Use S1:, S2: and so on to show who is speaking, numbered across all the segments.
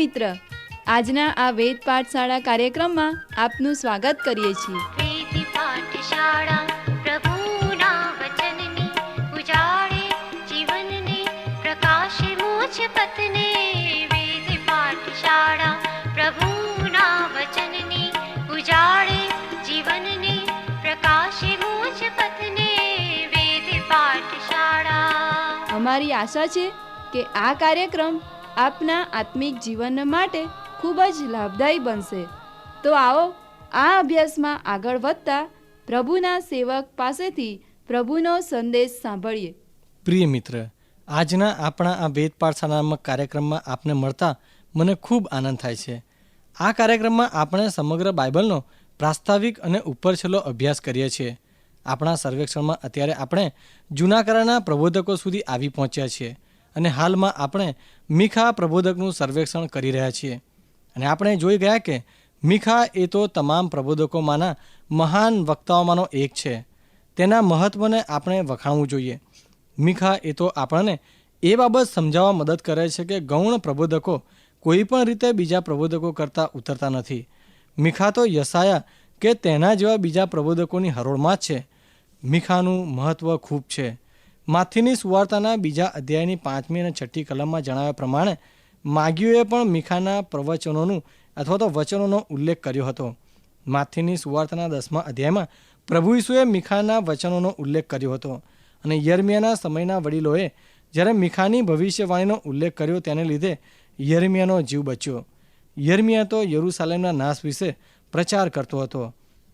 S1: મિત્ર, આજના આ વેદ પાઠશાળા કાર્યક્રમમાં આપનું સ્વાગત કરીએ છીએ.
S2: વેદ પાઠશાળા પ્રભુના વચનની ઉજાળે જીવનને પ્રકાશે મોજ પથને. વેદ પાઠશાળા પ્રભુના વચનની ઉજાળે જીવનને પ્રકાશે મોજ પથને. વેદ પાઠશાળા.
S1: અમારી આશા છે કે આ કાર્યક્રમ આપના આત્મિક જીવન માટે ખૂબ જ લાભદાયી બનશે. તો આવો આ અભ્યાસમાં આગળ વધતા પ્રભુના સેવક પાસેથી પ્રભુનો સંદેશ સાંભળીએ.
S3: પ્રિય મિત્ર, આજના આપણા આ વેદ પાઠશાળા નામક કાર્યક્રમમાં આપને મળતા મને ખૂબ આનંદ થાય છે. આ કાર્યક્રમમાં આપણે સમગ્ર બાઇબલનો પ્રાસ્તાવિક અને ઉપરછલ્લો અભ્યાસ કરીએ છીએ. આપણા સર્વેક્ષણમાં અત્યારે આપણે જૂના કરારના પ્રબોધકો સુધી આવી પહોંચ્યા છીએ અને હાલમાં આપણે મીખા પ્રબોધકનું સર્વેક્ષણ કરી રહ્યા છીએ. અને આપણે જોઈ ગયા કે મીખા એ તો તમામ પ્રબોધકોમાંના મહાન વક્તાઓમાંનો એક છે. તેના મહત્ત્વને આપણે વખાણવું જોઈએ. મીખા એ તો આપણને એ બાબત સમજાવવા મદદ કરે છે કે ગૌણ પ્રબોધકો કોઈ પણ રીતે બીજા પ્રબોધકો કરતાં ઉતરતા નથી. મીખા તો યશાયા કે તેના જેવા બીજા પ્રબોધકોની હરોળમાં જ છે. મીખાનું મહત્ત્વ ખૂબ છે. માથીની સુવાર્તાના બીજા અધ્યાયની 5મી અને 6ઠ્ઠી કલમમાં જણાવ્યા પ્રમાણે માગીઓએ પણ મીખાના પ્રવચનોનું અથવા તો વચનોનો ઉલ્લેખ કર્યો હતો. માથીની સુવાર્તાના 10મા અધ્યાયમાં પ્રભુ ઈસુએ મીખાના વચનોનો ઉલ્લેખ કર્યો હતો અને યર્મિયાના સમયના વડીલોએ જ્યારે મીખાની ભવિષ્યવાણીનો ઉલ્લેખ કર્યો તેને લીધે યર્મિયાનો જીવ બચ્યો. યર્મિયા તો યરૂશાલેમના નાશ વિશે પ્રચાર કરતો હતો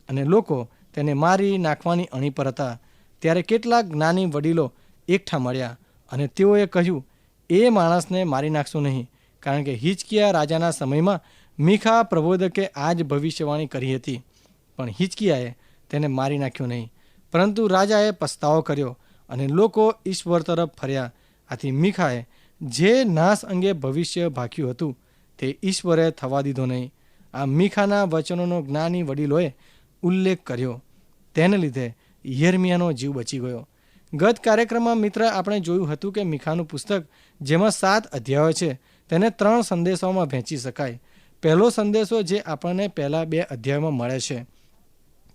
S3: અને લોકો તેને મારી નાખવાની અણી પર હતા. ત્યારે કેટલાક જ્ઞાની વડીલો એકઠા મળ્યા અને તેઓએ કહ્યું, એ માણસને મારી નાખશું નહીં, કારણ કે હિજકિયા રાજાના સમયમાં મીખા પ્રબોધકે આ જ ભવિષ્યવાણી કરી હતી. પણ હિજકિયાએ તેને મારી નાખ્યો નહીં, પરંતુ રાજાએ પસ્તાવો કર્યો અને લોકો ઈશ્વર તરફ ફર્યા. આથી મીખાએ જે નાશ અંગે ભવિષ્ય ભાખ્યું હતું તે ઈશ્વરે થવા દીધો નહીં. આ મીખાના વચનોનો જ્ઞાની વડીલોએ ઉલ્લેખ કર્યો. તેને લીધે યર્મિયાનો જીવ બચી ગયો. ગત કાર્યક્રમમાં મિત્ર આપણે જોયું હતું કે મીખાનું પુસ્તક જેમાં 7 અધ્યાયો છે તેને 3 સંદેશાઓમાં વહેંચી શકાય. પહેલો સંદેશો જે આપણને પહેલા 2 અધ્યાયોમાં મળે છે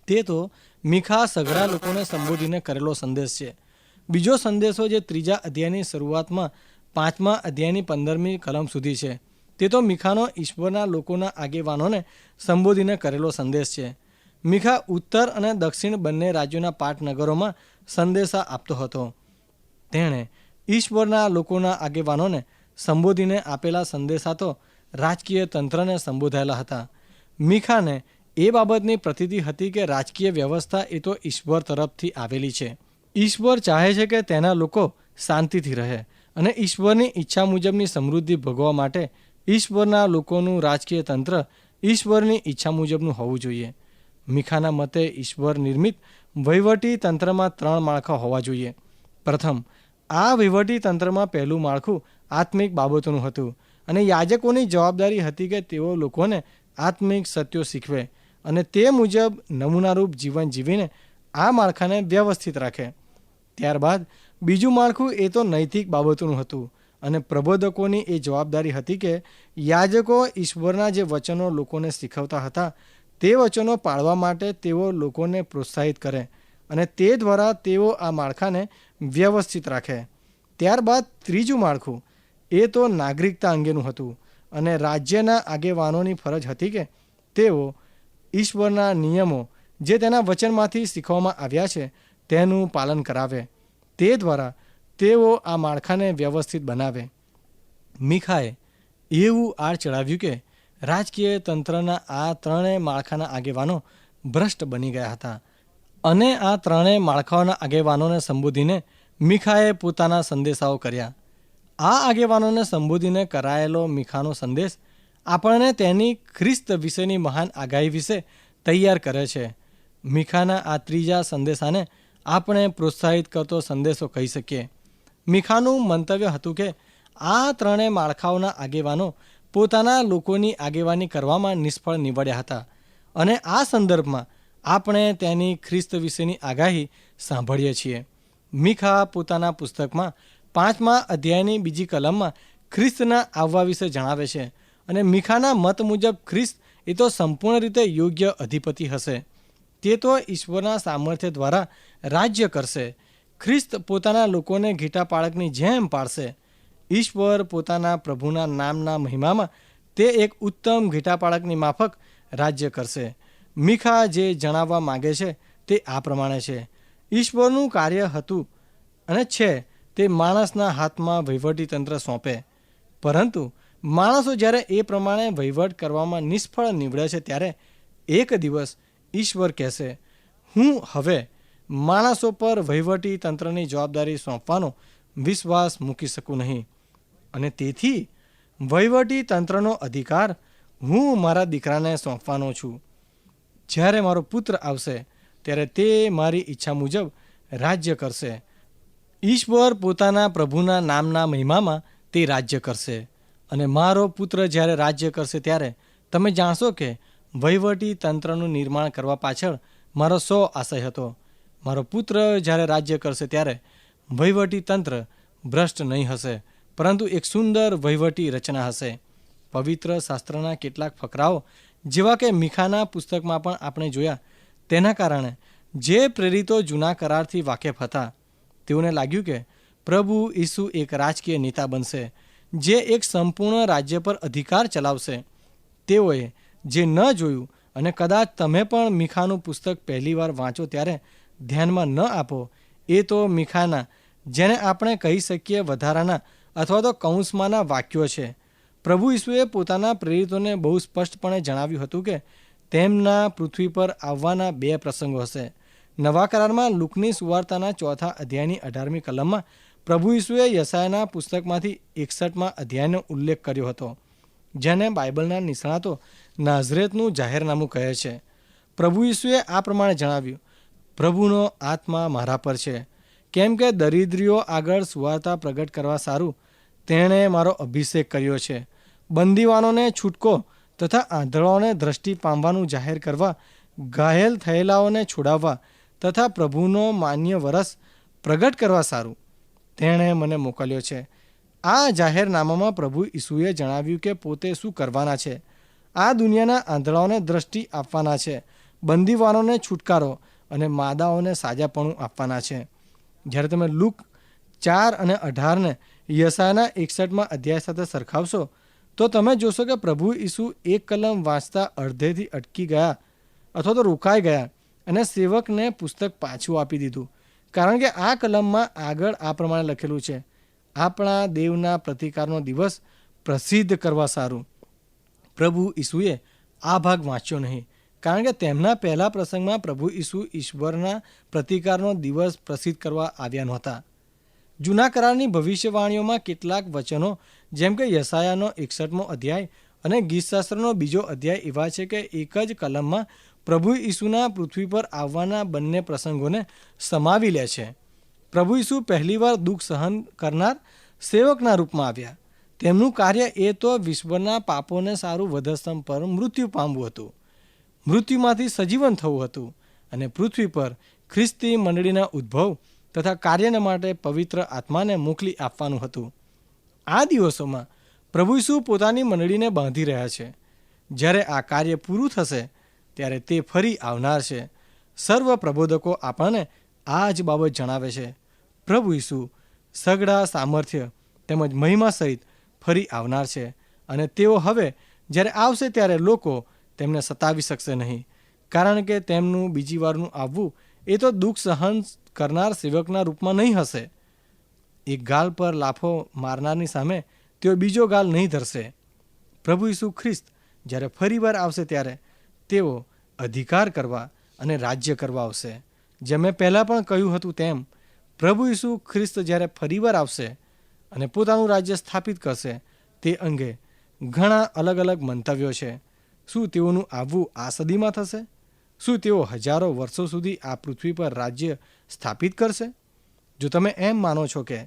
S3: તે તો મીખા સઘળા લોકોને સંબોધીને કરેલો સંદેશ છે. બીજો સંદેશો જે 3જા અધ્યાયની શરૂઆતમાં 5મા અધ્યાયની 15મી કલમ સુધી છે તે તો મીખાનો ઈશ્વરના લોકોના આગેવાનોને સંબોધીને કરેલો સંદેશ છે. મીખા ઉત્તર અને દક્ષિણ બંને રાજ્યોના પાટનગરોમાં સંદેશા આપતો હતો. તેણે ઈશ્વરના લોકોના આગેવાનોને સંબોધીને આપેલા સંદેશા તો રાજકીય તંત્રને સંબોધાયેલા હતા. મીખાને એ બાબતની પ્રતીતિ હતી કે રાજકીય વ્યવસ્થા એ તો ઈશ્વર તરફથી આવેલી છે. ઈશ્વર ચાહે છે કે તેના લોકો શાંતિથી રહે અને ઈશ્વરની ઈચ્છા મુજબની સમૃદ્ધિ ભોગવવા માટે ઈશ્વરના લોકોનું રાજકીય તંત્ર ઈશ્વરની ઈચ્છા મુજબનું હોવું જોઈએ. મીખાના મતે ઈશ્વર નિર્મિત વહીવટી તંત્રમાં 3 માળખા હોવા જોઈએ. પ્રથમ, આ વહીવટી તંત્રમાં પહેલું માળખું આત્મિક બાબતોનું હતું અને યાજકોની જવાબદારી હતી કે તેઓ લોકોને આત્મિક સત્યો શીખવે અને તે મુજબ નમૂનારૂપ જીવન જીવીને આ માળખાને વ્યવસ્થિત રાખે. ત્યારબાદ બીજું માળખું એ તો નૈતિક બાબતોનું હતું અને પ્રબોધકોની એ જવાબદારી હતી કે યાજકો ઈશ્વરના જે વચનો લોકોને શીખવતા હતા તે વચનો પાળવા માટે તેઓ લોકોને પ્રોત્સાહિત કરે અને તે દ્વારા તેઓ આ માળખાને વ્યવસ્થિત રાખે. ત્યારબાદ ત્રીજું માળખું એ તો નાગરિકતા અંગેનું હતું અને રાજ્યના આગેવાનોની ફરજ હતી કે તેઓ ઈશ્વરના નિયમો જે તેના વચનમાંથી શીખવવામાં આવ્યા છે તેનું પાલન કરાવે. તે દ્વારા તેઓ આ માળખાને વ્યવસ્થિત બનાવે. મીખાએ એવું આડ ચડાવ્યું કે રાજકીય તંત્રના આ 3 માળખાના આગેવાનો ભ્રષ્ટ બની ગયા હતા અને આ 3 માળખાઓના આગેવાનોને સંબોધીને મીખાએ પોતાના સંદેશાઓ કર્યા. આ આગેવાનોને સંબોધીને કરાયેલો મીખાનો સંદેશ આપણને તેની ખ્રિસ્ત વિશેની મહાન આગાહી વિશે તૈયાર કરે છે. મીખાના આ 3જા સંદેશાને આપણે પ્રોત્સાહિત કરતો સંદેશો કહી શકીએ. મીખાનું મંતવ્ય હતું કે આ 3 માળખાઓના આગેવાનો પોતાના લોકોની આગેવાની કરવામાં નિષ્ફળ નીવડ્યા હતા અને આ સંદર્ભમાં આપણે તેની ખ્રિસ્ત વિશેની આગાહી સાંભળીએ છીએ. મીખા પોતાના પુસ્તકમાં 5મા અધ્યાયની 2જી કલમમાં ખ્રિસ્તના આવવા વિશે જણાવે છે અને મીખાના મત મુજબ ખ્રિસ્ત એ તો સંપૂર્ણ રીતે યોગ્ય અધિપતિ હશે. તે તો ઈશ્વરના સામર્થ્ય દ્વારા રાજ્ય કરશે. ખ્રિસ્ત પોતાના લોકોને ઘેટા પાળકની જેમ પાળશે. ઈશ્વર પોતાના પ્રભુના નામના મહિમામાં તે એક ઉત્તમ ઘેટા પાળકની માફક રાજ્ય કરશે. મીખા જે જણાવવા માગે છે તે આ પ્રમાણે છે. ઈશ્વરનું કાર્ય હતું અને છે તે માણસના હાથમાં વહીવટીતંત્ર સોંપે, પરંતુ માણસો જ્યારે એ પ્રમાણે વહીવટ કરવામાં નિષ્ફળ નીવડે છે ત્યારે એક દિવસ ઈશ્વર કહેશે, હું હવે માણસો પર વહીવટી તંત્રની જવાબદારી સોંપવાનો વિશ્વાસ મૂકી શકું નહીં, અને તેથી વહીવટી તંત્રનો અધિકાર હું મારા દીકરાને સોંપવાનો છું. જ્યારે મારો પુત્ર આવશે ત્યારે તે મારી ઈચ્છા મુજબ રાજ્ય કરશે. ઈશ્વર પોતાના પ્રભુના નામના મહિમામાં તે રાજ્ય કરશે. અને મારો પુત્ર જ્યારે રાજ્ય કરશે ત્યારે તમે જાણશો કે વહીવટી તંત્રનું નિર્માણ કરવા પાછળ મારો શો આશય હતો. મારો પુત્ર જ્યારે રાજ્ય કરશે ત્યારે વહીવટી તંત્ર ભ્રષ્ટ નહીં હશે, પરંતુ એક સુંદર વહીવટી રચના હશે. પવિત્ર શાસ્ત્રના કેટલાક ફકરાઓ જેવા કે મીખાના પુસ્તકમાં પણ આપણે જોયા. તેના કારણે જે પ્રેરિતો જૂના કરારથી વાકેફ હતા તેઓને લાગ્યું કે પ્રભુ ઈસુ એક રાજકીય નેતા બનશે જે એક સંપૂર્ણ રાજ્ય પર અધિકાર ચલાવશે. તેઓએ જે ન જોયું, અને કદાચ તમે પણ મીખાનું પુસ્તક પહેલીવાર વાંચો ત્યારે ધ્યાનમાં ન આપો, એ તો મીખાના જેને આપણે કહી શકીએ વધારાના અથવા તો કૌંસમાંના વાક્યો છે. પ્રભુ ઈસુએ પોતાના પ્રેરિતોને બહુ સ્પષ્ટપણે જણાવ્યું હતું કે તેમના પૃથ્વી પર આવવાના 2 પ્રસંગો હશે. નવા કરારમાં લુકની સુવાર્તાના 4 અધ્યાયની 18મી કલમમાં પ્રભુ ઈસુએ યશાયાના પુસ્તકમાંથી 61મા અધ્યાયનો ઉલ્લેખ કર્યો હતો, જેને બાઇબલના નિષ્ણાતો નાઝરેતનું જાહેરનામું કહે છે. પ્રભુ ઈસુએ આ પ્રમાણે જણાવ્યું, પ્રભુનો આત્મા મારા પર છે, કેમ કે દરિદ્રીઓ આગળ સુવાર્તા પ્રગટ કરવા સારું તેણે મારો અભિષેક કર્યો છે. બંદીવાનોને છૂટકો તથા આંધળાઓને દ્રષ્ટિ પામવાનું જાહેર કરવા, ઘાયલ થયેલાઓને છોડાવવા તથા પ્રભુનો માન્ય વરસ પ્રગટ કરવા સારું તેણે મને મોકલ્યો છે. આ જાહેરનામામાં પ્રભુ ઈસુએ જણાવ્યું કે પોતે શું કરવાના છે. આ દુનિયાના આંધળાઓને દ્રષ્ટિ આપવાના છે, બંદીવાનોને છુટકારો અને માદાઓને સાજાપણું આપવાના છે. જ્યારે તમે લુક 4 અને 18ને યશાયાના 61મા અધ્યાય સાથે સરખાવશો તો તમે જોશો કે પ્રભુ ઈસુ એક કલમ વાંચતા અડધેથી અટકી ગયા અથવા તો રોકાઈ ગયા અને સેવકને પુસ્તક પાછું આપી દીધું, કારણ કે આ કલમમાં આગળ આ પ્રમાણે લખેલું છે, આપણા દેવના પ્રતિકારનો દિવસ પ્રસિદ્ધ કરવા સારું. પ્રભુ ઈસુએ આ ભાગ વાંચ્યો નહીં, કારણ કે તેમના પહેલા પ્રસંગમાં પ્રભુ ઈસુ ઈશ્વરના પ્રતિકારનો દિવસ પ્રસિદ્ધ કરવા આવ્યા નહોતા. જૂના કરારની ભવિષ્યવાણીઓમાં કેટલાક વચનો જેમ કે યશાયાનો 61મો અધ્યાય અને ગીતશાસ્ત્રનો 2જો અધ્યાય એવા છે કે એક જ કલમમાં પ્રભુ ઈસુના પૃથ્વી પર આવવાના બંને પ્રસંગોને સમાવી લે છે. પ્રભુ ઈસુ પહેલીવાર દુઃખ સહન કરનાર સેવકના રૂપમાં આવ્યા. તેમનું કાર્ય એ તો વિશ્વના પાપોને સારું વધસ્તંભ પર મૃત્યુ પામવું હતું, મૃત્યુમાંથી સજીવન થવું હતું, અને પૃથ્વી પર ખ્રિસ્તી મંડળીના ઉદ્ભવ તથા કાર્યને માટે પવિત્ર આત્માને મોકલી આપવાનું હતું. આ દિવસોમાં પ્રભુ ઈસુ પોતાની મંડળીને બાંધી રહ્યા છે. જ્યારે આ કાર્ય પૂરું થશે ત્યારે તે ફરી આવનાર છે. સર્વ પ્રબોધકો આપણને આ જ બાબત જણાવે છે. પ્રભુ ઈસુ સઘળા સામર્થ્ય તેમજ મહિમા સહિત ફરી આવનાર છે, અને તેઓ હવે જ્યારે આવશે ત્યારે લોકો તેમને સતાવી શકશે નહીં, કારણ કે તેમનું બીજી વારનું આવવું એ તો દુઃખ સહન કરનાર સેવકના રૂપમાં નહીં હશે. એક ગાલ પર લાફો મારનારની સામે તેઓ બીજો ગાલ નહીં ધરશે. પ્રભુ ઈસુ ખ્રિસ્ત જ્યારે ફરીવાર આવશે ત્યારે તેઓ અધિકાર કરવા અને રાજ્ય કરવા આવશે. જેમ મેં પહેલાં પણ કહ્યું હતું તેમ પ્રભુ ઈસુ ખ્રિસ્ત જ્યારે ફરીવાર આવશે અને પોતાનું રાજ્ય સ્થાપિત કરશે તે અંગે ઘણા અલગ અલગ મંતવ્યો છે. શું તેઓનું આવવું આ સદીમાં થશે? શું તેઓ હજારો વર્ષો સુધી આ પૃથ્વી પર રાજ્ય સ્થાપિત કરશે? જો તમે એમ માનો છો કે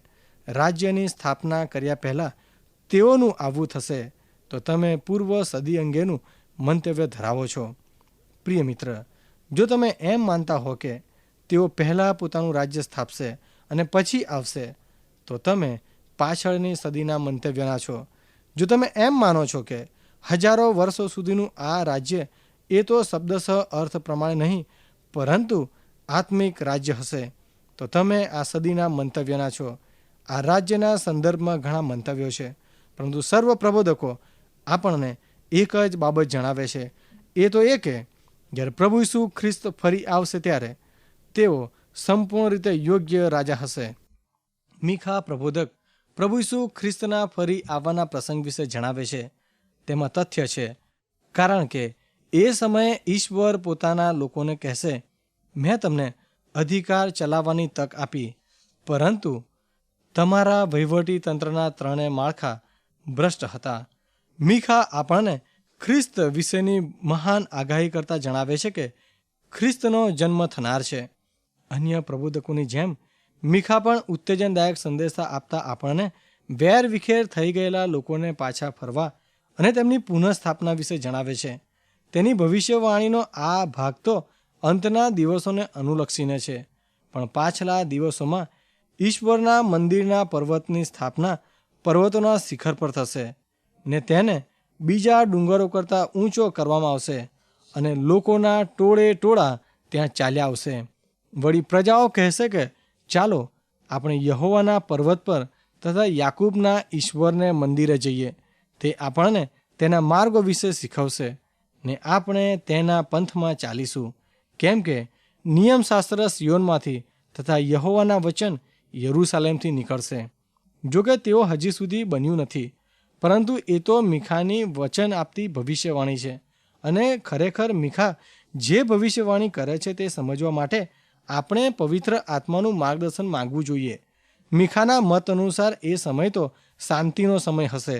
S3: રાજ્યની સ્થાપના કર્યા પહેલાં તેઓનું આવવું થશે તો તમે પૂર્વ સદી અંગેનું મંતવ્ય ધરાવો છો. પ્રિય મિત્ર, જો તમે એમ માનતા હો કે તેઓ પહેલાં પોતાનું રાજ્ય સ્થાપશે અને પછી આવશે તો તમે પાછળની સદીના મંતવ્યના છો. જો તમે એમ માનો છો કે હજારો વર્ષો સુધીનું આ રાજ્ય એ તો શબ્દશઃ અર્થ પ્રમાણે નહીં, પરંતુ આત્મિક રાજ્ય હશે. તો તમે આ સદીના મંતવ્યના છો. આ રાજ્યના સંદર્ભમાં ઘણા મંતવ્યો છે, પરંતુ સર્વ પ્રબોધકો આપણને એક જ બાબત જણાવે છે. એ તો એ કે જ્યારે પ્રભુ ઈસુ ખ્રિસ્ત ફરી આવશે ત્યારે તેઓ સંપૂર્ણ રીતે યોગ્ય રાજા હશે. મીખા પ્રબોધક પ્રભુ ઈસુ ખ્રિસ્તના ફરી આવવાના પ્રસંગ વિશે જણાવે છે. તેમાં તથ્ય છે, કારણ કે એ સમયે ઈશ્વર પોતાના લોકોને કહેશે, મેં તમને અધિકાર ચલાવવાની તક આપી, પરંતુ તમારા વહીવટી તંત્રના ત્રણેય માળખા ભ્રષ્ટ હતા. મીખા આપણને ખ્રિસ્ત વિશેની મહાન આગાહી કરતા જણાવે છે કે ખ્રિસ્તનો જન્મ થનાર છે. અન્ય પ્રબોધકોની જેમ મીખા પણ ઉત્તેજનદાયક સંદેશા આપતા આપણને વેર વિખેર થઈ ગયેલા લોકોને પાછા ફરવા અને તેમની પુનઃસ્થાપના વિશે જણાવે છે. તેની ભવિષ્યવાણીનો આ ભાગ તો અંતના દિવસોને અનુલક્ષીને છે, પણ પાછલા દિવસોમાં ઈશ્વરના મંદિરના પર્વતની સ્થાપના પર્વતોના શિખર પર થશે ને તેને બીજા ડુંગરો કરતાં ઊંચો કરવામાં આવશે અને લોકોના ટોળે ટોળા ત્યાં ચાલ્યા આવશે. વળી પ્રજાઓ કહેશે કે ચાલો આપણે યહોવાના પર્વત પર તથા યાકૂબના ઈશ્વરને મંદિરે જઈએ. તે આપણને તેના માર્ગો વિશે શીખવશે ને આપણે તેના પંથમાં ચાલીશું, કેમ કે નિયમશાસ્ત્ર સિયોનમાંથી તથા યહોવાના વચન યરૂશાલેમથી નીકળશે. જોકે તેઓ હજી સુધી બન્યું નથી, પરંતુ એ તો મીખાની વચન આપતી ભવિષ્યવાણી છે. અને ખરેખર મીખા જે ભવિષ્યવાણી કરે છે તે સમજવા માટે આપણે પવિત્ર આત્માનું માર્ગદર્શન માંગવું જોઈએ. મીખાના મત અનુસાર એ સમય તો શાંતિનો સમય હશે.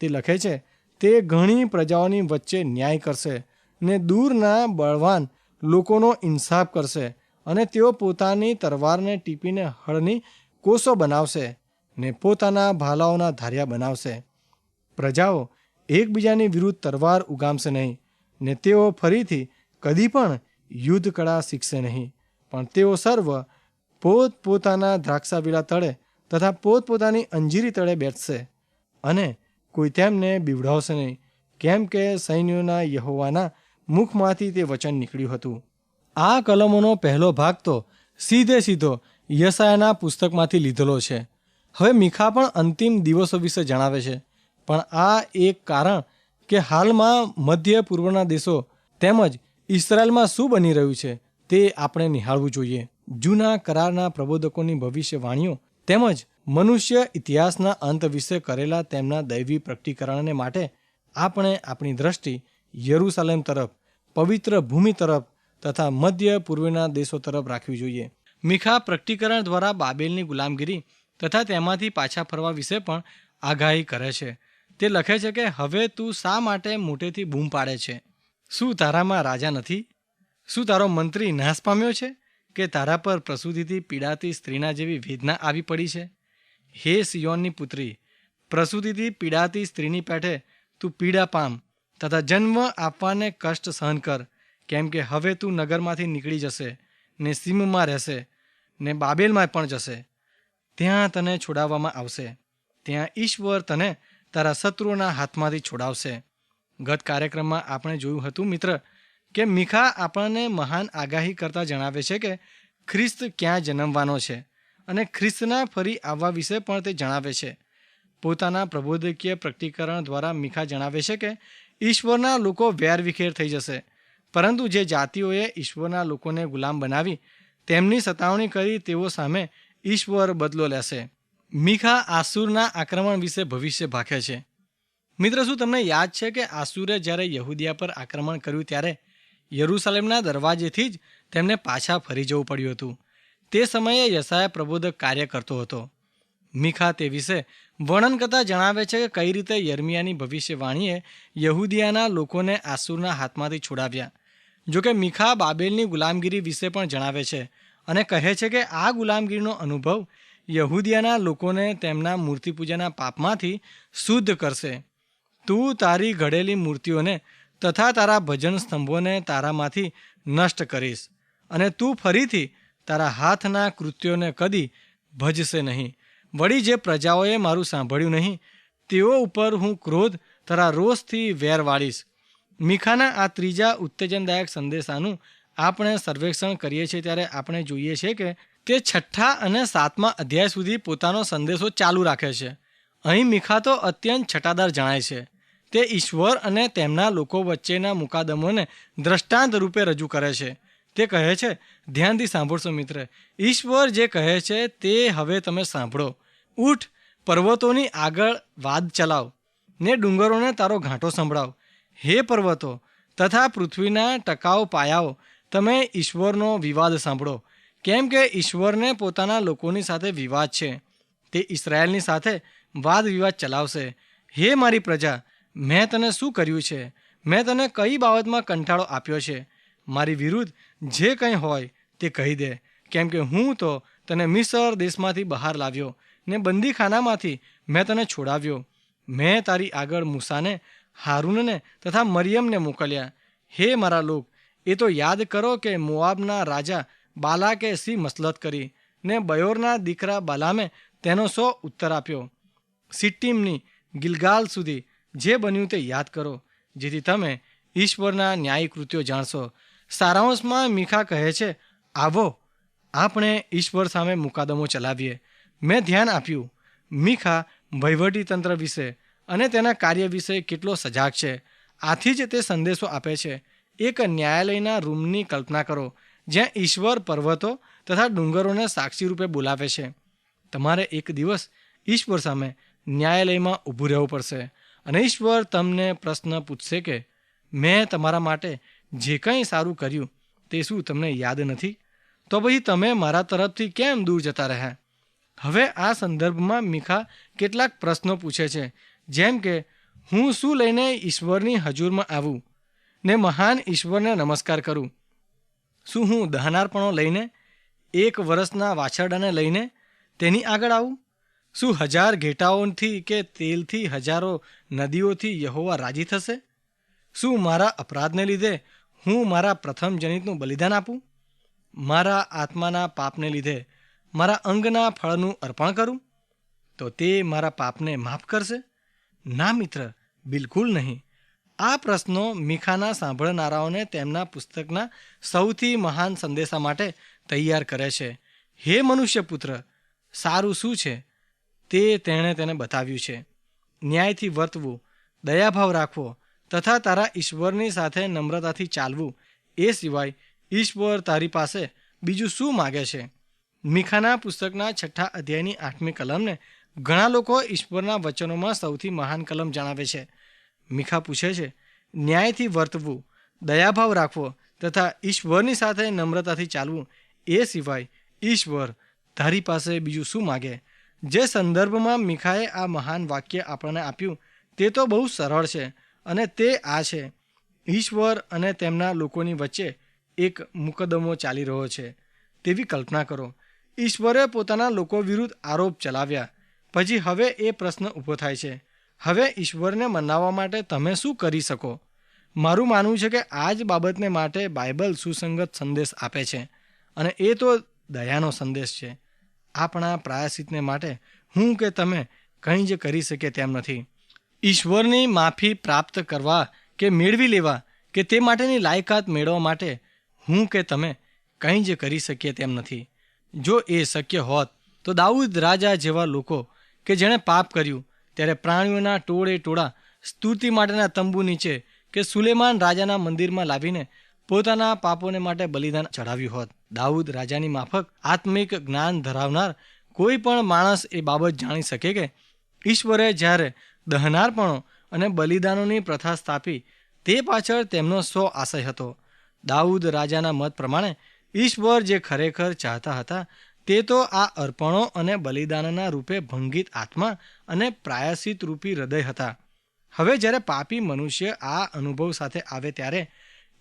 S3: તે લખે છે, તે ઘણી પ્રજાઓની વચ્ચે ન્યાય કરશે ને દૂરના બળવાન લોકોનો ઇન્સાફ કરશે, અને તેઓ પોતાની તરવારને ટીપીને હળની કોસો બનાવશે ને પોતાના ભાલાઓના ધારિયા બનાવશે. પ્રજાઓ એકબીજાની વિરુદ્ધ તરવાર ઉગામશે નહીં ને તેઓ ફરીથી કદી પણ યુદ્ધ કળા શીખશે નહીં, પણ તેઓ સર્વ પોતપોતાના દ્રાક્ષાવીલા તળે તથા પોતપોતાની અંજીરી તળે બેઠશે અને કોઈ તેમને બીવડાવશે નહીં, કેમ કે સૈન્યોના યહોવાના મુખમાંથી તે વચન નીકળ્યું હતું. આ કલમોનો પહેલો ભાગ તો સીધો યશાયાના પુસ્તકમાંથી લીધેલો છે. હવે મીખા પણ અંતિમ દિવસો વિશે જણાવે છે, પણ આ એક કારણ કે હાલમાં મધ્ય પૂર્વના દેશો તેમજ ઇસરાયલમાં શું બની રહ્યું છે તે આપણે નિહાળવું જોઈએ. જૂના કરારના પ્રબોધકોની ભવિષ્યવાણીઓ તેમજ મનુષ્ય ઇતિહાસના અંત વિશે કરેલા તેમના દૈવી પ્રકટીકરણને માટે આપણે આપણી દ્રષ્ટિ યરૂશાલેમ તરફ, પવિત્ર ભૂમિ તરફ તથા મધ્ય પૂર્વના દેશો તરફ રાખવી જોઈએ. મીખા પ્રકટીકરણ દ્વારા બાબેલની ગુલામગીરી તથા તેમાંથી પાછા ફરવા વિશે પણ આગાહી કરે છે. તે લખે છે કે હવે તું શા માટે મોટેથી બૂમ પાડે છે? શું તારામાં રાજા નથી? શું તારો મંત્રી નાશ પામ્યો છે કે તારા પર પ્રસૂતિથી પીડાતી સ્ત્રીના જેવી વેદના આવી પડી છે? હે સિયોનની પુત્રી, પ્રસૂતિથી પીડાતી સ્ત્રીની પેઠે તું પીડા પામ તથા જન્મ આપવાને કષ્ટ સહન કર, કેમ કે હવે તું નગરમાંથી નીકળી જશે ને સીમમાં રહેશે ને બાબેલમાં પણ જશે. ત્યાં તને છોડાવવામાં આવશે. ત્યાં ઈશ્વર તને તારા શત્રુઓના હાથમાંથી છોડાવશે. ગત કાર્યક્રમમાં આપણે જોયું હતું મિત્ર કે મીખા આપણને મહાન આગાહી કરતા જણાવે છે કે ખ્રિસ્ત ક્યાં જન્મવાનો છે અને ખ્રિસ્તના ફરી આવવા વિશે પણ તે જણાવે છે. પોતાના પ્રબોધકીય પ્રકટીકરણ દ્વારા મીખા જણાવે છે કે ઈશ્વરના લોકો વેરવિખેર થઈ જશે, પરંતુ જે જાતિઓએ ઈશ્વરના લોકોને ગુલામ બનાવી તેમની સતાવણી કરી તેઓ સામે ઈશ્વર બદલો લેશે. મીખા આસુરના આક્રમણ વિશે ભવિષ્ય ભાખે છે. મિત્ર, શું તમને યાદ છે કે આસુરે જ્યારે યહૂદિયા પર આક્રમણ કર્યું ત્યારે યરૂશાલેમના દરવાજેથી જ તેમને પાછા ફરી જવું પડ્યું હતું? તે સમયે યશાયા પ્રબોધક કાર્ય કરતો હતો. મીખા તે વિશે વર્ણન કરતા જણાવે છે કે કઈ રીતે યર્મિયાની ભવિષ્યવાણીએ યહૂદિયાના લોકોને આસુરના હાથમાંથી છોડાવ્યા. જોકે મીખા બાબેલની ગુલામગીરી વિશે પણ જણાવે છે અને કહે છે કે આ ગુલામગીરીનો અનુભવ યહૂદિયાના લોકોને તેમના મૂર્તિપૂજાના પાપમાંથી શુદ્ધ કરશે. તું તારી ઘડેલી મૂર્તિઓને તથા તારા ભજન સ્તંભોને તારામાંથી નષ્ટ કરીશ અને તું ફરીથી તારા હાથના કૃત્યોને કદી ભજશે નહીં. વળી જે પ્રજાઓએ મારું સાંભળ્યું નહીં તેઓ ઉપર હું ક્રોધ તારા રોષથી વેર વાળીશ. મીખાના આ ત્રીજા ઉત્તેજનદાયક સંદેશાનું આપણે સર્વેક્ષણ કરીએ છીએ ત્યારે આપણે જોઈએ છીએ કે તે 6 અને 7મા અધ્યાય સુધી પોતાનો સંદેશો ચાલુ રાખે છે. અહીં મીખા તો અત્યંત છટાદાર જણાય છે. તે ઈશ્વર અને તેમના લોકો વચ્ચેના મુકાદમોને દ્રષ્ટાંત રૂપે રજૂ કરે છે. તે કહે છે, ધ્યાનથી સાંભળશો મિત્ર, ઈશ્વર જે કહે છે તે હવે તમે સાંભળો. ઉઠ, પર્વતોની આગળ વાદ ચલાવ ને ડુંગરોને તારો ઘાંટો સંભળાવ. હે પર્વતો તથા પૃથ્વીના ટકાઉ પાયાઓ, તમે ઈશ્વરનો વિવાદ સાંભળો. કેમ કે ઈશ્વરને પોતાના લોકોની સાથે વિવાદ છે. તે ઇસરાયેલની સાથે વાદ વિવાદ ચલાવશે. હે મારી પ્રજા, મેં તને શું કર્યું છે? મેં તને કઈ બાબતમાં કંટાળો આપ્યો છે? મારી વિરુદ્ધ જે કંઈ હોય તે કહી દે. કેમ કે હું તો તને મિસર દેશમાંથી બહાર લાવ્યો ને બંદીખાનામાંથી મેં તને છોડાવ્યો. મેં તારી આગળ મૂસાને, હારૂનને તથા મરિયમને મોકલ્યા. હે મારા લોક, એ તો યાદ કરો કે મોઆબના રાજા બાલાકે સી મસલત કરી ને બયોરના દીકરા બાલામે તેનો ઉત્તર આપ્યો. સિટ્ટીમની ગિલગાલ સુધી જે બન્યું તે યાદ કરો, જેથી તમે ઈશ્વરના ન્યાયી કૃત્યો જાણશો. સારાંશમાં મીખા કહે છે, આવો આપણે ઈશ્વર સામે મુકાદમો ચલાવીએ. મેં ધ્યાન આપ્યું મીખા વહીવટીતંત્ર વિશે અને તેના કાર્ય વિશે કેટલો સજાગ છે. આથી જ તે સંદેશો આપે છે. એક ન્યાયાલયના રૂમની કલ્પના કરો જ્યાં ઈશ્વર પર્વતો તથા ડુંગરોને સાક્ષી રૂપે બોલાવે છે. તમારે એક દિવસ ઈશ્વર સામે ન્યાયાલયમાં ઊભું રહેવું પડશે અને ઈશ્વર તમને પ્રશ્ન પૂછશે કે મેં તમારા માટે જે કંઈ સારું કર્યું તે શું તમને યાદ નથી? તો પછી તમે મારા તરફથી કેમ દૂર જતા રહ્યા? હવે આ સંદર્ભમાં મીખા કેટલાક પ્રશ્નો પૂછે છે, જેમ કે હું શું લઈને ઈશ્વરની હજુરમાં આવું ને મહાન ઈશ્વરને નમસ્કાર કરું? શું હું દહનારપણો લઈને, 1 વર્ષના વાછરડાને લઈને તેની આગળ આવું? શું 1000 ઘેટાઓથી કે તેલથી હજારો નદીઓથી યહોવા રાજી થશે? શું મારા અપરાધને લીધે હું મારા પ્રથમ જનિતનું બલિદાન આપું? મારા આત્માના પાપને લીધે મારા અંગના ફળનું અર્પણ કરું? તો તે મારા પાપને માફ કરશે? ના મિત્ર, બિલકુલ નહીં. આ પ્રશ્નો મીખાના સાંભળનારાઓને તેમના પુસ્તકના સૌથી મહાન સંદેશા માટે તૈયાર કરે છે. હે મનુષ્યપુત્ર, સારું શું છે તે તેણે તેને બતાવ્યું છે. ન્યાયથી વર્તવું, દયાભાવ રાખવો તથા તારા ઈશ્વરની સાથે નમ્રતાથી ચાલવું, એ સિવાય ઈશ્વર તારી પાસે બીજું શું માગે છે? મીખાના પુસ્તકના 6 અધ્યાયની 8મી કલમને ઘણા લોકો ઈશ્વરના વચનોમાં સૌથી મહાન કલમ જણાવે છે. મીખા પૂછે છે, ન્યાયથી વર્તવું, દયાભાવ રાખવો તથા ઈશ્વરની સાથે નમ્રતાથી ચાલવું, એ સિવાય ઈશ્વર તારી પાસે બીજું શું માગે? જે સંદર્ભમાં મીખાએ આ મહાન વાક્ય આપણને આપ્યું તે તો બહુ સરળ છે અને તે આ છે, ઈશ્વર અને તેમના લોકોની વચ્ચે એક મુકદ્દમો ચાલી રહ્યો છે. તેવી કલ્પના કરો. ઈશ્વરે પોતાના લોકો વિરુદ્ધ આરોપ ચલાવ્યા. પછી હવે એ પ્રશ્ન ઊભો થાય છે, હવે ઈશ્વરને મનાવવા માટે તમે શું કરી શકો? મારું માનવું છે કે આ જ બાબતને માટે બાઇબલ સુસંગત સંદેશ આપે છે અને એ તો દયાનો સંદેશ છે. આપણા પ્રાયશ્ચિતને માટે હું કે તમે કંઈ જ કરી શકે તેમ નથી. ઈશ્વરની માફી પ્રાપ્ત કરવા કે મેળવી લેવા કે તે માટેની લાયકાત મેળવવા માટે હું કે તમે કંઈ જ કરી શકીએ તેમ નથી. જો એ શક્ય હોત તો દાઉદ રાજા જેવા લોકો કે જેણે પાપ કર્યું ત્યારે પ્રાણીઓના ટોળે ટોળા સ્તુતિ માટેના તંબુ નીચે કે સુલેમાન રાજાના મંદિરમાં લાવીને પોતાના પાપોને માટે બલિદાન ચઢાવ્યું હોત. દાઉદ રાજાની માફક આત્મિક જ્ઞાન ધરાવનાર કોઈ પણ માણસ એ બાબત જાણી શકે કે ઈશ્વરે જ્યારે દહનારપણો અને બલિદાનોની પ્રથા સ્થાપી તે પાછળ તેમનો આશય હતો. દાઉદ રાજાના મત પ્રમાણે ઈશ્વર જે ખરેખર ચાહતા હતા તે તો આ અર્પણો અને બલિદાનના રૂપે ભંગિત આત્મા અને પ્રાયશ્ચિત રૂપી હૃદય હતા. હવે જ્યારે પાપી મનુષ્ય આ અનુભવ સાથે આવે ત્યારે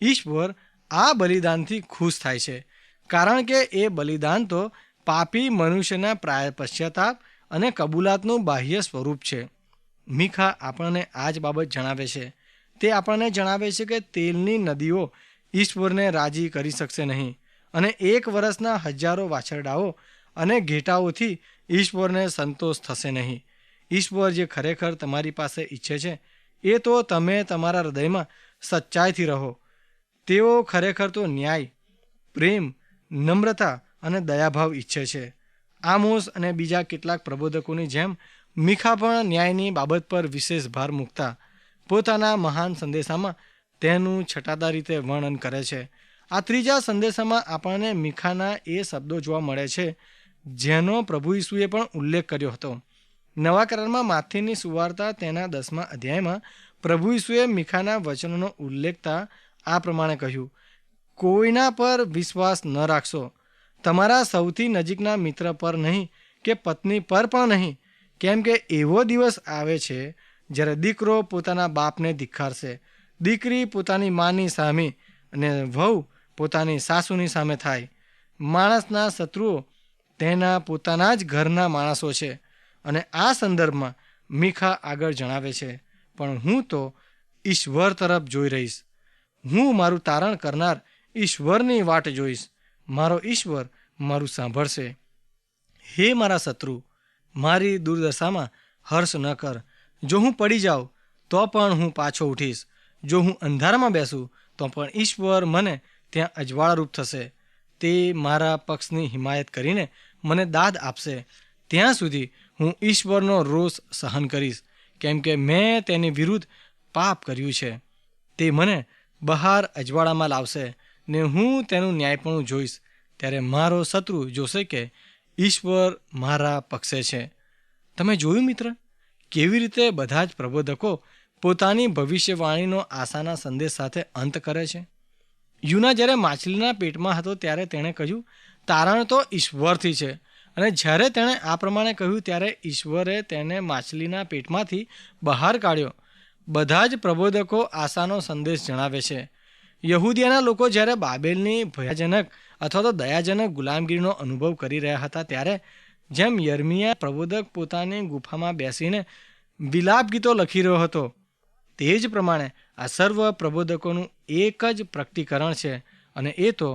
S3: ઈશ્વર આ બલિદાનથી ખુશ થાય છે, કારણ કે એ બલિદાન તો પાપી મનુષ્યના પશ્ચાતાપ અને કબૂલાતનું બાહ્ય સ્વરૂપ છે. મીખા આપણને આ જ બાબત જણાવે છે. તે આપણને જણાવે છે કે તેલની નદીઓ ઈશ્વરને રાજી કરી શકશે નહીં અને 1 વર્ષના હજારો વાછરડાઓ અને ઘેટાઓથી ઈશ્વરને સંતોષ થશે નહીં. ઈશ્વર જે ખરેખર તમારી પાસે ઈચ્છે છે એ તો તમે તમારા હૃદયમાં સચ્ચાઈથી રહો. તેઓ ખરેખર તો ન્યાય, પ્રેમ, નમ્રતા અને દયાભાવ ઈચ્છે છે. આમોસ અને બીજા કેટલાક પ્રબોધકોની જેમ મીખા પણ ન્યાયની બાબત પર વિશેષ ભાર મૂકતા પોતાના મહાન સંદેશામાં તેનું છટાદાર રીતે વર્ણન કરે છે. આ ત્રીજા સંદેશામાં આપણને મીખાના એ શબ્દો જોવા મળે છે જેનો પ્રભુ ઈસુએ પણ ઉલ્લેખ કર્યો હતો. નવા કરારમાં માથીની સુવાર્તા તેના 10મા અધ્યાયમાં પ્રભુ ઈસુએ મીખાના વચનોનો ઉલ્લેખતા આ પ્રમાણે કહ્યું, કોઈના પર વિશ્વાસ ન રાખશો, તમારા સૌથી નજીકના મિત્ર પર નહીં કે પત્ની પર પણ નહીં, કેમ કે એવો દિવસ આવે છે જ્યારે દીકરો પોતાના બાપને ધિક્કારશે, દીકરી પોતાની માની સામે અને વહુ પોતાની સાસુની સામે થાય. માણસના શત્રુઓ તેના પોતાના જ ઘરના માણસો છે. અને આ સંદર્ભમાં મીખા આગળ જણાવે છે, પણ હું તો ઈશ્વર તરફ જોઈ રહીશ. હું મારું તારણ કરનાર ઈશ્વરની વાટ જોઈશ. મારો ઈશ્વર મારું સાંભળશે. હે મારા શત્રુ, મારી દુર્દશામાં હર્ષ ન કર. જો હું પડી જાઉં તો પણ હું પાછો ઉઠીશ. જો હું અંધારામાં બેસું તો પણ ઈશ્વર મને ત્યાં અજવાળારૂપ થશે. તે મારા પક્ષની હિમાયત કરીને મને દાદ આપશે. ત્યાં સુધી હું ઈશ્વરનો રોષ સહન કરીશ, કેમ કે મેં તેની વિરુદ્ધ પાપ કર્યું છે. તે મને બહાર અજવાળામાં લાવશે ને હું તેનું ન્યાયપણું જોઈશ. ત્યારે મારો શત્રુ જોશે કે ઈશ્વર મારા પક્ષે છે. તમે જોયું મિત્ર, કેવી રીતે બધા જ પ્રબોધકો પોતાની ભવિષ્યવાણીનો આશાના સંદેશ સાથે અંત કરે છે. યુના જ્યારે માછલીના પેટમાં હતો ત્યારે તેણે કહ્યું, તારણ તો ઈશ્વરથી છે. અને જ્યારે તેણે આ પ્રમાણે કહ્યું ત્યારે ઈશ્વરે તેને માછલીના પેટમાંથી બહાર કાઢ્યો. બધા જ પ્રબોધકો આશાનો સંદેશ જણાવે છે. યહૂદિયાના લોકો જ્યારે બાબેલની ભયાજનક અથવા તો દયાજનક ગુલામગીરીનો અનુભવ કરી રહ્યા હતા ત્યારે જેમ યર્મિયા પ્રબોધક પોતાની ગુફામાં બેસીને વિલાપ ગીતો લખી રહ્યો હતો, તે જ પ્રમાણે આ સર્વ પ્રબોધકોનું એક જ પ્રકટીકરણ છે, અને એ તો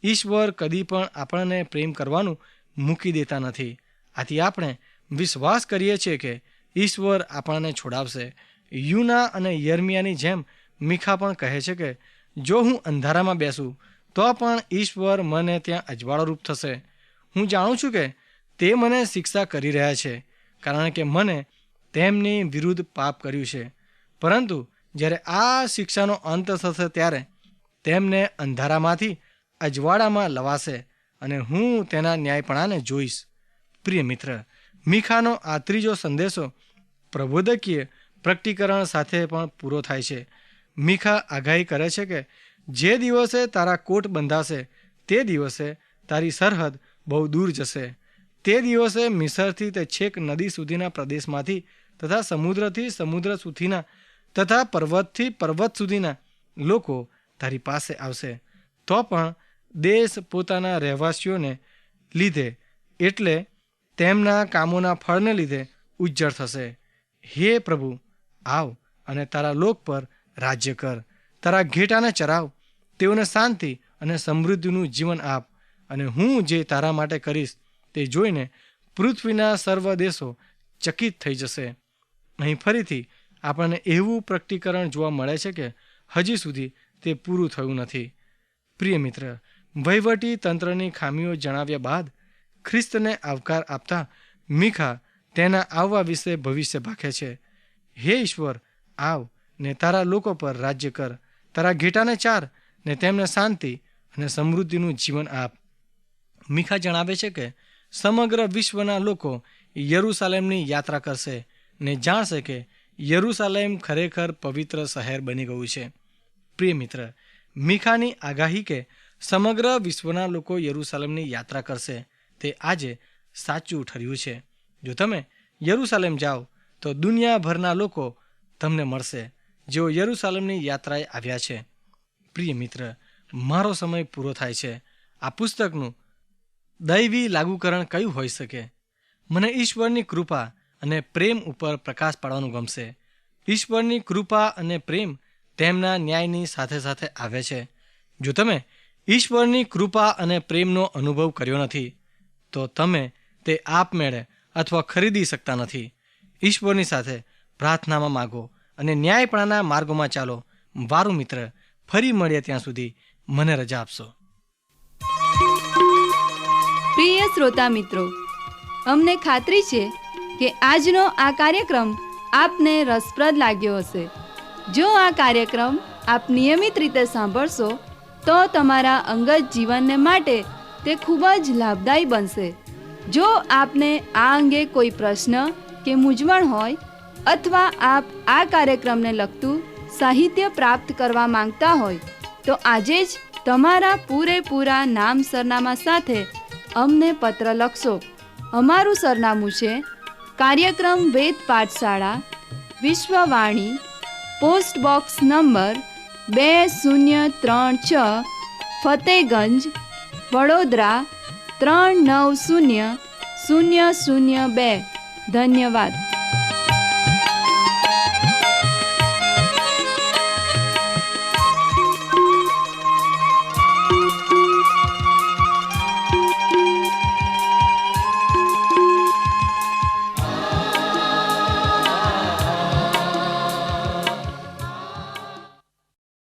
S3: ઈશ્વર કદી પણ આપણને પ્રેમ કરવાનું મૂકી દેતા નથી. આથી આપણે વિશ્વાસ કરીએ છીએ કે ઈશ્વર આપણને છોડાવશે. યુના અને યર્મિયાની જેમ મીખા પણ કહે છે કે જો હું અંધારામાં બેસું તો પણ ઈશ્વર મને ત્યાં અજવાળારૂપ થશે. હું જાણું છું કે તે મને શિક્ષા કરી રહ્યા છે, કારણ કે મને તેમની વિરુદ્ધ પાપ કર્યું છે. પરંતુ જ્યારે આ શિક્ષાનો અંત થશે ત્યારે તેમને અંધારામાંથી અજવાળામાં લવાશે અને હું તેના ન્યાયપણાને જોઈશ. પ્રિય મિત્ર, મીખાનો આ ત્રીજો સંદેશો પ્રબોધકીય પ્રકટીકરણ સાથે પણ પૂરો થાય છે. મીખા આગાહી કરે છે કે જે દિવસે તારા કોટ બંધાશે તે દિવસે તારી સરહદ બહુ દૂર જશે. તે દિવસે મિસરથી તે છેક નદી સુધીના પ્રદેશમાંથી તથા સમુદ્રથી સમુદ્ર સુધીના તથા પર્વતથી પર્વત સુધીના લોકો તારી પાસે આવશે. તો પણ દેશ પોતાના રહેવાસીઓને લીધે એટલે તેમના કામોના ફળને લીધે ઉજ્જળ થશે. હે પ્રભુ, આવ અને તારા લોક પર રાજ્ય કર. તારા ઘેટાને ચરાવ, તેઓને શાંતિ અને સમૃદ્ધિનું જીવન આપ. અને હું જે તારા માટે કરીશ તે જોઈને પૃથ્વીના સર્વ દેશો ચકિત થઈ જશે. અહીં ફરીથી આપણને એવું પ્રકટીકરણ જોવા મળે છે કે હજી સુધી તે પૂરું થયું નથી. પ્રિય મિત્ર, વહીવટી તંત્રની ખામીઓ જણાવ્યા બાદ ખ્રિસ્તને આવકાર આપતા મીખા તેના આવવા વિશે ભવિષ્ય ભાખે છે. હે ઈશ્વર, આવ ને તારા લોકો પર રાજ્ય કર. તારા ઘેટાને ચાર ને તેમને શાંતિ અને સમૃદ્ધિનું જીવન આપ. મીખા જણાવે છે કે સમગ્ર વિશ્વના લોકો યરૂશાલેમની યાત્રા કરશે ને જાણશે કે યરૂશાલેમ ખરેખર પવિત્ર શહેર બની ગયું છે. પ્રિય મિત્ર, મીખાની આગાહી કે સમગ્ર વિશ્વના લોકો યરૂશાલેમની યાત્રા કરશે તે આજે સાચું ઠર્યું છે. જો તમે યરૂશાલેમ જાઓ તો દુનિયાભરના લોકો તમને મળશે જેઓ યરૂશાલેમની યાત્રાએ આવ્યા છે. પ્રિય મિત્ર, મારો સમય પૂરો થાય છે. આ પુસ્તકનું દૈવી લાગુકરણ કયું હોઈ શકે? મને ઈશ્વરની કૃપા અને પ્રેમ ઉપર પ્રકાશ પાડવાનું ગમશે. ઈશ્વરની કૃપા અને પ્રેમ તેમના ન્યાયની સાથે સાથે આવે છે. જો તમે ઈશ્વરની કૃપા અને પ્રેમનો અનુભવ કર્યો નથી તો તમે તે આપમેળે અથવા ખરીદી શકતા નથી. ઈશ્વરની સાથે પ્રાર્થનામાં માગો અને ન્યાયપણાના માર્ગોમાં ચાલો. વારું મિત્ર, ફરી મળીએ ત્યાં સુધી મને રજા આપશો.
S1: પ્રિય શ્રોતા મિત્રો, અમને ખાતરી છે કે આજનો આ કાર્યક્રમ આપને રસપ્રદ લાગ્યો હશે. જો આ કાર્યક્રમ આપ નિયમિત રીતે સાંભળશો તો તમારા અંગત જીવનને માટે તે ખૂબ જ લાભદાયી બનશે. જો આપને આ અંગે કોઈ પ્રશ્ન કે મૂંઝવણ હોય અથવા આપ આ કાર્યક્રમને લગતું સાહિત્ય પ્રાપ્ત કરવા માંગતા હોય તો આજે જ તમારા પૂરેપૂરા નામ સરનામા સાથે અમને પત્ર લખશો. અમારું સરનામું છે કાર્યક્રમ Ved Pathshala, Vishwavani, post box number 2036, Fatehganj, Vadodara 390002. ધન્યવાદ.